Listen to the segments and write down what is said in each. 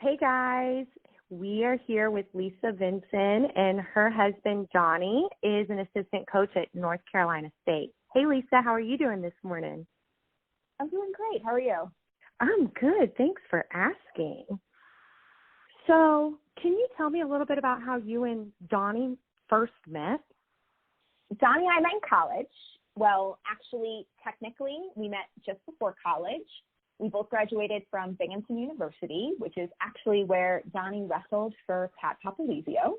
Hey guys, we are here with Lisa Vinson, and her husband Donnie is an assistant coach at North Carolina State. Hey Lisa, how are you doing this morning? I'm doing great. How are you? I'm good. Thanks for asking. So, can you tell me a little bit about how you and Donnie first met? Donnie and I met in college. Well, actually, technically, we met just before college. We both graduated from Binghamton University, which is actually where Donnie wrestled for Pat Popolizio.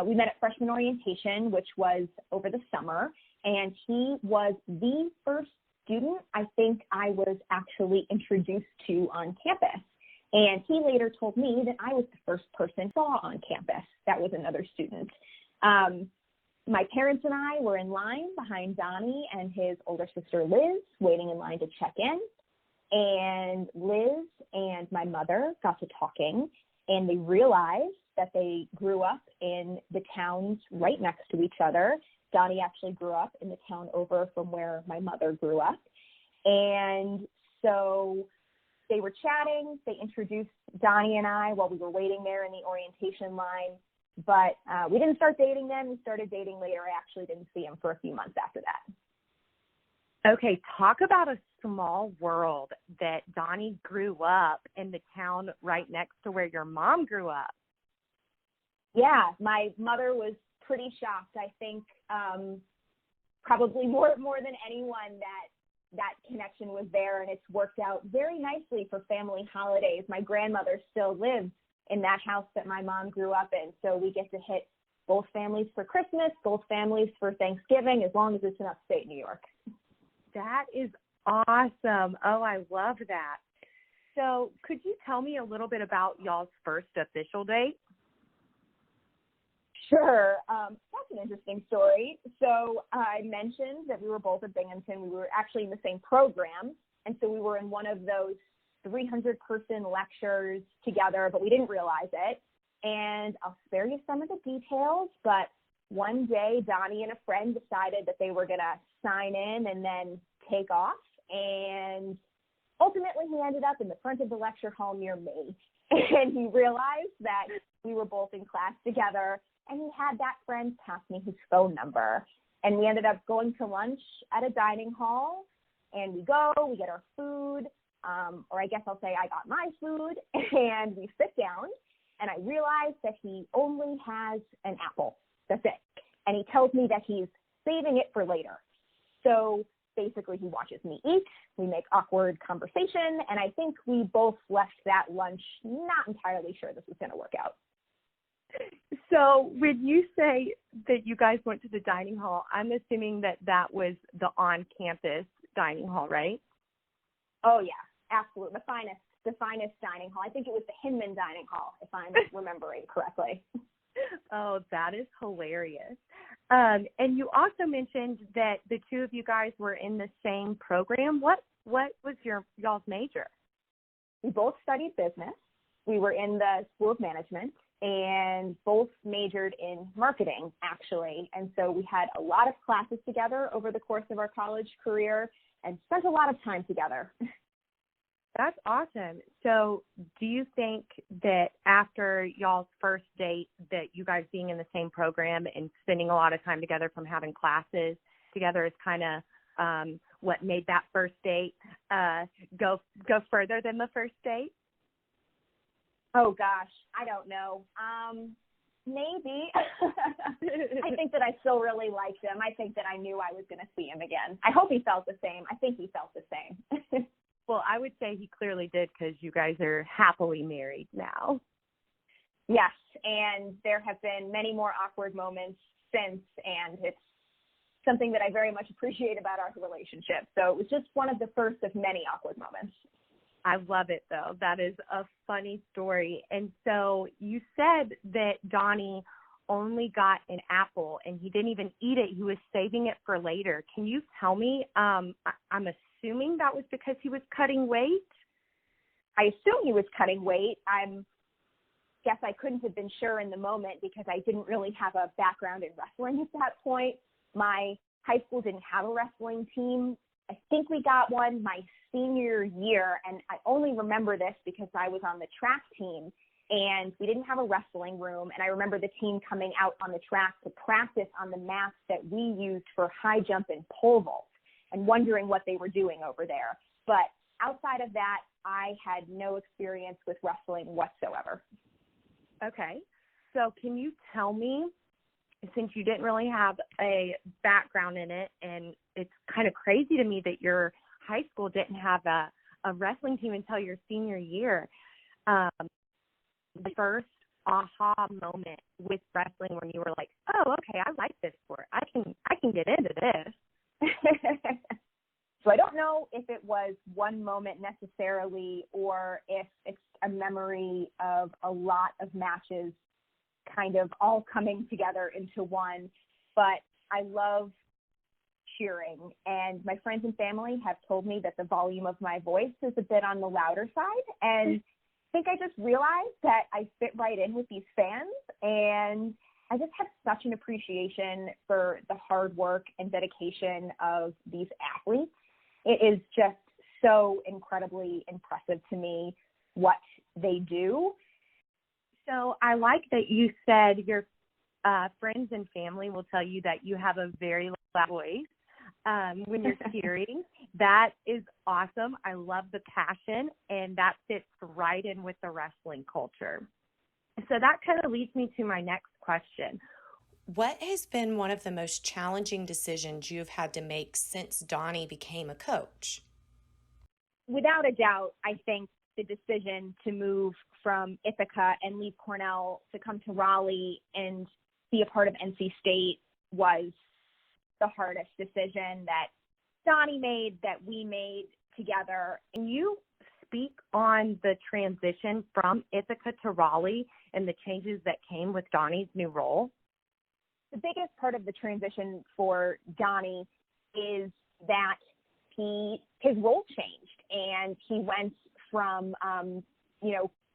We met at freshman orientation, which was over the summer, and he was the first student I think I was actually introduced to on campus. And he later told me that I was the first person saw on campus that was another student. My parents and I were in line behind Donnie and his older sister Liz, waiting in line to check in. And Liz and my mother got to talking, and they realized that they grew up in the towns right next to each other. Donnie actually grew up in the town over from where my mother grew up. And so they were chatting. They introduced Donnie and I while we were waiting there in the orientation line. But we didn't start dating then. We started dating later. I actually didn't see him for a few months after that. Okay, talk about a small world that Donnie grew up in the town right next to where your mom grew up. Yeah, my mother was pretty shocked. I think probably more than anyone that connection was there, and it's worked out very nicely for family holidays. My grandmother still lives in that house that my mom grew up in, so we get to hit both families for Christmas, both families for Thanksgiving, as long as it's in upstate New York. That is awesome. Oh, I love that. So could you tell me a little bit about y'all's first official date? Sure. That's an interesting story. So I mentioned that we were both at Binghamton. We were actually in the same program. And so we were in one of those 300-person lectures together, but we didn't realize it. And I'll spare you some of the details, but one day Donnie and a friend decided that they were going to sign in and then take off. And ultimately he ended up in the front of the lecture hall near me. And he realized that we were both in class together, and he had that friend pass me his phone number. And we ended up going to lunch at a dining hall, and we get our food, or I guess I'll say I got my food, and we sit down, and I realized that he only has an apple. That's it. And he tells me that he's saving it for later. So basically he watches me eat. We make awkward conversation. And I think we both left that lunch not entirely sure this was going to work out. So when you say that you guys went to the dining hall, I'm assuming that was the on-campus dining hall, right? Oh, yeah, absolutely. The finest dining hall. I think it was the Hinman Dining Hall, if I'm remembering correctly. Oh, that is hilarious. And you also mentioned that the two of you guys were in the same program. What was y'all's major? We both studied business. We were in the School of Management and both majored in marketing, actually. And so we had a lot of classes together over the course of our college career and spent a lot of time together. That's awesome. So do you think that after y'all's first date that you guys being in the same program and spending a lot of time together from having classes together is kind of what made that first date go further than the first date? Oh, gosh, I don't know. Maybe. I think that I still really liked him. I think that I knew I was going to see him again. I hope he felt the same. I think he felt the same. Well, I would say he clearly did because you guys are happily married now. Yes, and there have been many more awkward moments since, and it's something that I very much appreciate about our relationship. So it was just one of the first of many awkward moments. I love it, though. That is a funny story. And so you said that Donnie only got an apple and he didn't even eat it. He was saving it for later. Can you tell me, I'm assuming that was because he was cutting weight? I assume he was cutting weight. Guess I couldn't have been sure in the moment because I didn't really have a background in wrestling at that point. My high school didn't have a wrestling team. I think we got one my senior year, and I only remember this because I was on the track team, and we didn't have a wrestling room. And I remember the team coming out on the track to practice on the mats that we used for high jump and pole vault and wondering what they were doing over there. But outside of that, I had no experience with wrestling whatsoever. Okay. So can you tell me, since you didn't really have a background in it, and it's kind of crazy to me that your high school didn't have a wrestling team until your senior year, the first aha moment with wrestling when you were like, oh, okay, I like this sport. I can get into this. So I don't know if it was one moment necessarily or if it's a memory of a lot of matches kind of all coming together into one, but I love cheering, and my friends and family have told me that the volume of my voice is a bit on the louder side, and I think I just realized that I fit right in with these fans, and I just have such an appreciation for the hard work and dedication of these athletes. It is just so incredibly impressive to me what they do. So I like that you said your friends and family will tell you that you have a very loud voice when you're cheering. That is awesome. I love the passion, and that fits right in with the wrestling culture. So that kind of leads me to my next question. What has been one of the most challenging decisions you've had to make since Donnie became a coach? Without a doubt, I think the decision to move from Ithaca and leave Cornell to come to Raleigh and be a part of NC State was the hardest decision that Donnie made, that we made together. Can you speak on the transition from Ithaca to Raleigh and the changes that came with Donnie's new role? The biggest part of the transition for Donnie is that his role changed, and he went from,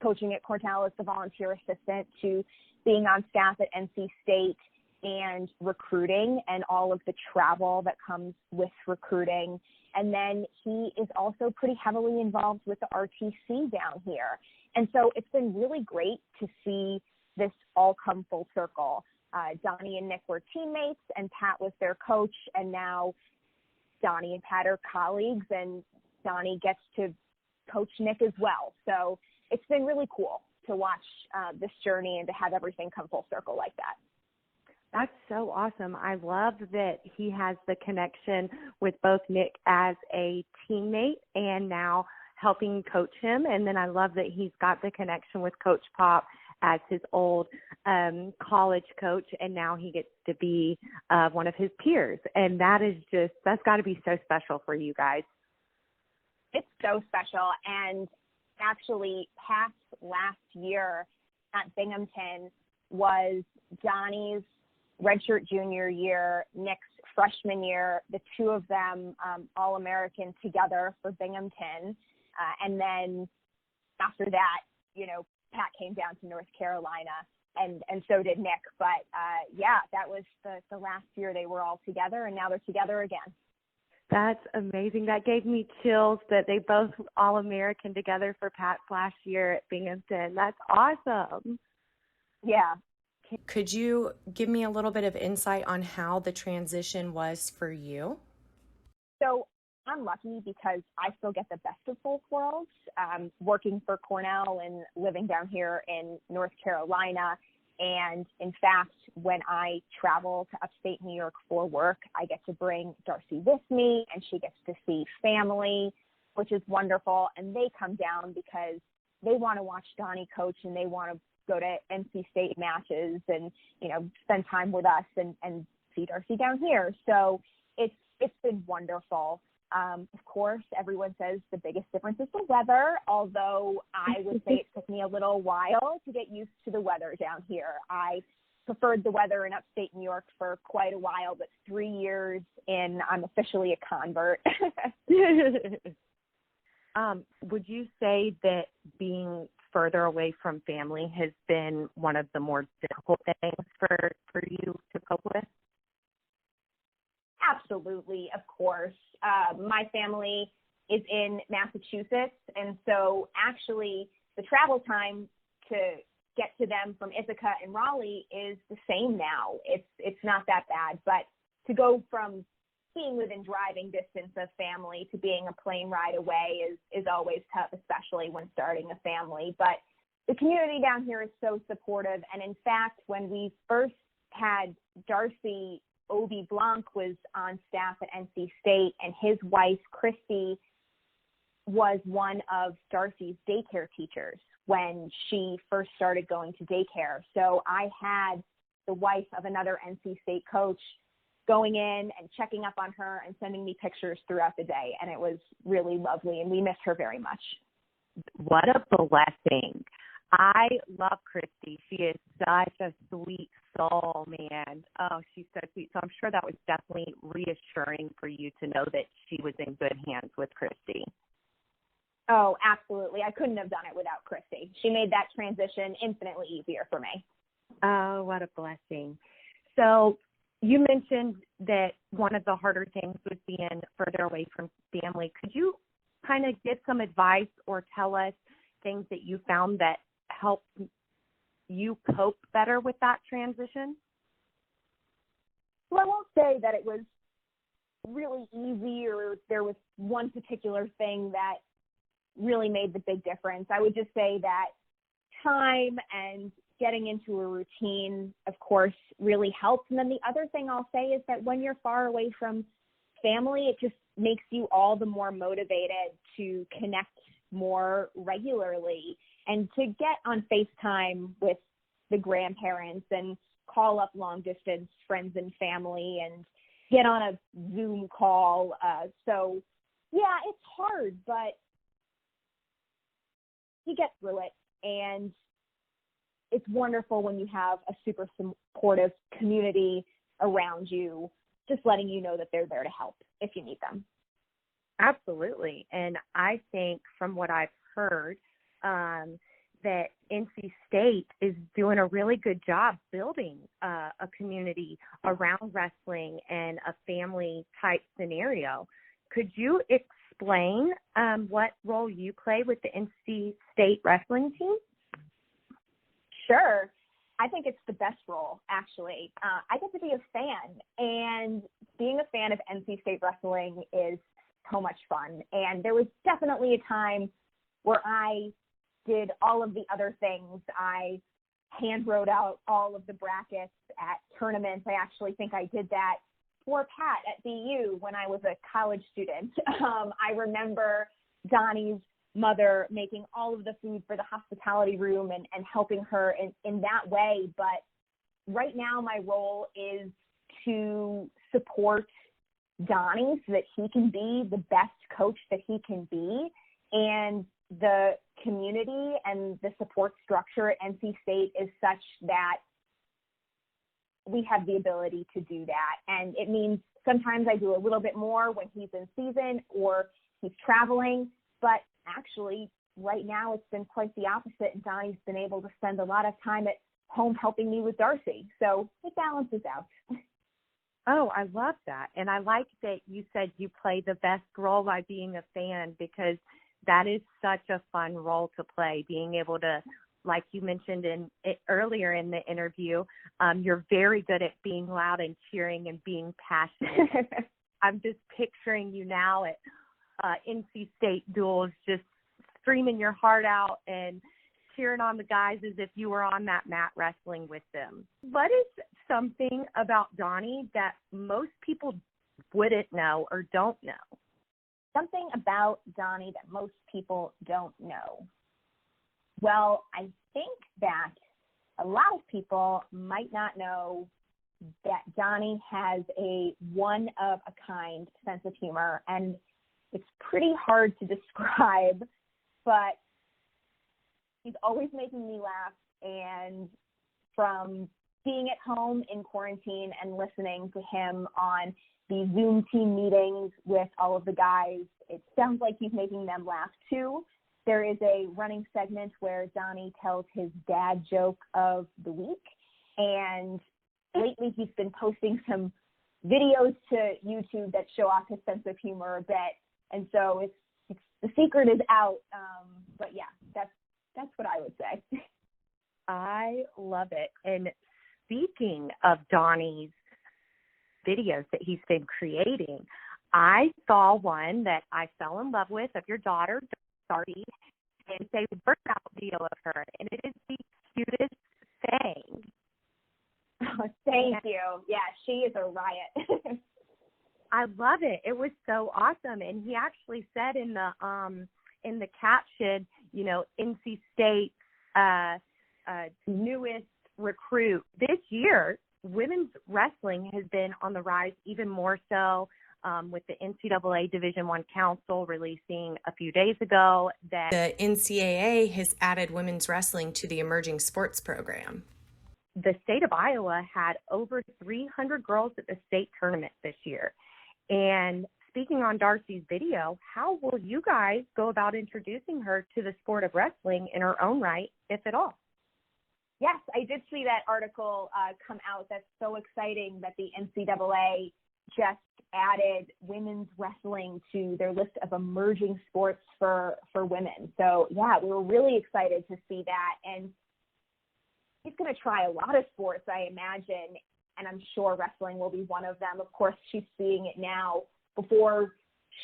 coaching at Cornell as the volunteer assistant to being on staff at NC State and recruiting and all of the travel that comes with recruiting. And then he is also pretty heavily involved with the RTC down here. And so it's been really great to see this all come full circle. Donnie and Nick were teammates, and Pat was their coach, and now Donnie and Pat are colleagues, and Donnie gets to coach Nick as well. So it's been really cool to watch this journey and to have everything come full circle like that. That's so awesome. I love that he has the connection with both Nick as a teammate and now helping coach him. And then I love that he's got the connection with Coach Pop as his old college coach, and now he gets to be one of his peers. And that's got to be so special for you guys. It's so special. And actually, Pat's last year at Binghamton was Donnie's redshirt junior year, Nick's freshman year, the two of them All-American together for Binghamton. And then after that, Pat came down to North Carolina, and so did Nick. But, that was the last year they were all together, and now they're together again. That's amazing. That gave me chills that they both All-American together for Pat's last year at Binghamton. That's awesome. Yeah. Could you give me a little bit of insight on how the transition was for you? So I'm lucky because I still get the best of both worlds, working for Cornell and living down here in North Carolina. And in fact, when I travel to upstate New York for work, I get to bring Darcy with me, and she gets to see family, which is wonderful. And they come down because they want to watch Donnie coach, and they want to go to NC State matches and, spend time with us and see Darcy down here. So it's been wonderful. Of course, everyone says the biggest difference is the weather, although I would say it took me a little while to get used to the weather down here. I preferred the weather in upstate New York for quite a while, but 3 years in, I'm officially a convert. Would you say that being further away from family has been one of the more difficult things for you to cope with? Absolutely, of course. My family is in Massachusetts, and so actually the travel time to get to them from Ithaca and Raleigh is the same now. It's not that bad, but to go from being within driving distance of family to being a plane ride away is always tough, especially when starting a family. But the community down here is so supportive. And in fact, when we first had Darcy, 𝐵𝐈𝐑𝐋 was on staff at NC State, and his wife, Christy, was one of Darcy's daycare teachers when she first started going to daycare. So I had the wife of another NC State coach going in and checking up on her and sending me pictures throughout the day. And it was really lovely, and we miss her very much. What a blessing. I love Christy. She is such a sweet soul, man. Oh, she's so sweet. So I'm sure that was definitely reassuring for you to know that she was in good hands with Christy. Oh, absolutely. I couldn't have done it without Christy. She made that transition infinitely easier for me. Oh, what a blessing. So you mentioned that one of the harder things was being further away from family. Could you kind of give some advice or tell us things that you found that helped you cope better with that transition? Well, I won't say that it was really easy or there was one particular thing that really made the big difference. I would just say that time and getting into a routine, of course, really helps. And then the other thing I'll say is that when you're far away from family, it just makes you all the more motivated to connect more regularly and to get on FaceTime with the grandparents and call up long distance friends and family and get on a Zoom call. So yeah, it's hard, but you get through it. And it's wonderful when you have a super supportive community around you, just letting you know that they're there to help if you need them. Absolutely. And I think from what I've heard, that NC State is doing a really good job building a community around wrestling and a family type scenario. Could you explain what role you play with the NC State wrestling team? Sure. I think it's the best role, actually. I get to be a fan, and being a fan of NC State wrestling is so much fun. And there was definitely a time where I did all of the other things. I hand wrote out all of the brackets at tournaments. I actually think I did that for Pat at BU when I was a college student. I remember Donnie's mother making all of the food for the hospitality room and helping her in that way. But right now my role is to support Donnie so that he can be the best coach that he can be. And the community and the support structure at NC State is such that we have the ability to do that. And it means sometimes I do a little bit more when he's in season or he's traveling, but actually right now it's been quite the opposite. And Donnie's been able to spend a lot of time at home helping me with Darcy. So it balances out. Oh, I love that. And I like that you said you play the best role by being a fan, because that is such a fun role to play, being able to, like you mentioned earlier in the interview, you're very good at being loud and cheering and being passionate. I'm just picturing you now at NC State duels, just screaming your heart out and cheering on the guys as if you were on that mat wrestling with them. What is something about Donnie that most people wouldn't know or don't know? Something about Donnie that most people don't know. Well, I think that a lot of people might not know that Donnie has a one-of-a-kind sense of humor, and it's pretty hard to describe, but he's always making me laugh. And from being at home in quarantine and listening to him on the Zoom team meetings with all of the guys, it sounds like he's making them laugh too. There is a running segment where Donnie tells his dad joke of the week, and lately he's been posting some videos to YouTube that show off his sense of humor a bit, and so it's the secret is out. But yeah, that's what I would say. I love it. And speaking of Donnie's videos that he's been creating, I saw one that I fell in love with of your daughter, Darty, and it's a workout video of her, and it is the cutest thing. Oh, thank you. Yeah, she is a riot. I love it. It was so awesome. And he actually said in the caption, you know, NC State's newest recruit this year. Women's wrestling has been on the rise even more so, with the NCAA Division I Council releasing a few days ago that The NCAA has added women's wrestling to the emerging sports program. the state of Iowa had over 300 girls at the state tournament this year. And speaking on Darcy's video, how will you guys go about introducing her to the sport of wrestling in her own right, if at all? Yes, I did see that article come out. That's so exciting that the NCAA just added women's wrestling to their list of emerging sports for women. So, yeah, we were really excited to see that. And she's going to try a lot of sports, I imagine, and I'm sure wrestling will be one of them. Of course, she's seeing it now. Before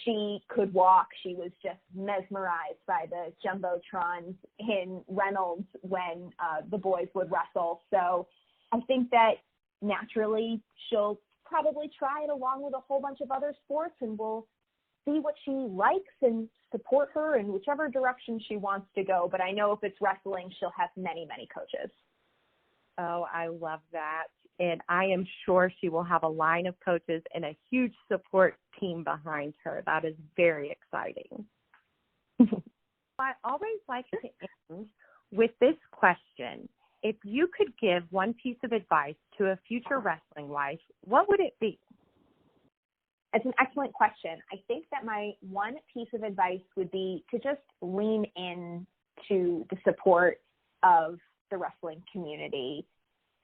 she could walk, she was just mesmerized by the jumbotrons in Reynolds when the boys would wrestle. So I think that naturally she'll probably try it along with a whole bunch of other sports, and we'll see what she likes and support her in whichever direction she wants to go. But I know if it's wrestling, she'll have many, many coaches. Oh, I love that. And I am sure she will have a line of coaches and a huge support team behind her. That is very exciting. I always like to end with this question. If you could give one piece of advice to a future wrestling wife, what would it be? It's an excellent question. I think that my one piece of advice would be to just lean in to the support of the wrestling community.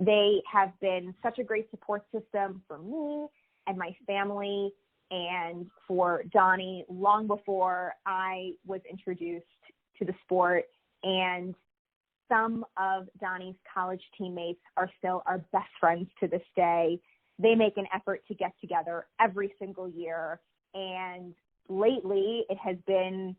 They have been such a great support system for me and my family and for Donnie long before I was introduced to the sport. And some of Donnie's college teammates are still our best friends to this day. They make an effort to get together every single year. And lately it has been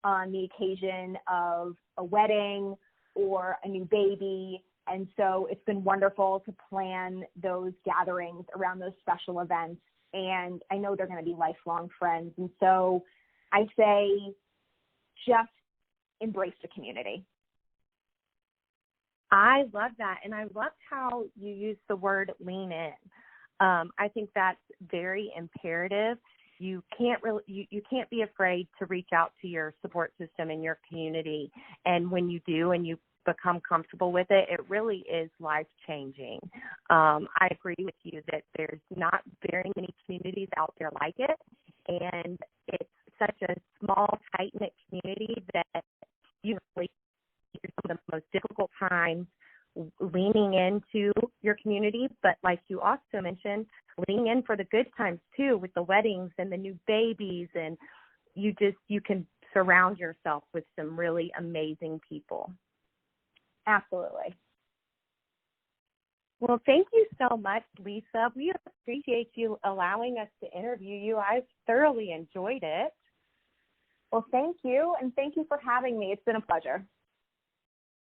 on the occasion of a wedding or a new baby. And so it's been wonderful to plan those gatherings around those special events. And I know they're going to be lifelong friends. And so I say just embrace the community. I love that. And I love how you use the word lean in. I think that's very imperative. You can't really, you can't be afraid to reach out to your support system in your community. And when you do and you become comfortable with it, it really is life-changing. I agree with you that there's not very many communities out there like it, and it's such a small, tight-knit community that you really, some of the most difficult times leaning into your community, but like you also mentioned, leaning in for the good times too, with the weddings and the new babies, and you can surround yourself with some really amazing people. Absolutely. Well, thank you so much, Lisa. We appreciate you allowing us to interview you. I've thoroughly enjoyed it. Well, thank you, and thank you for having me. It's been a pleasure.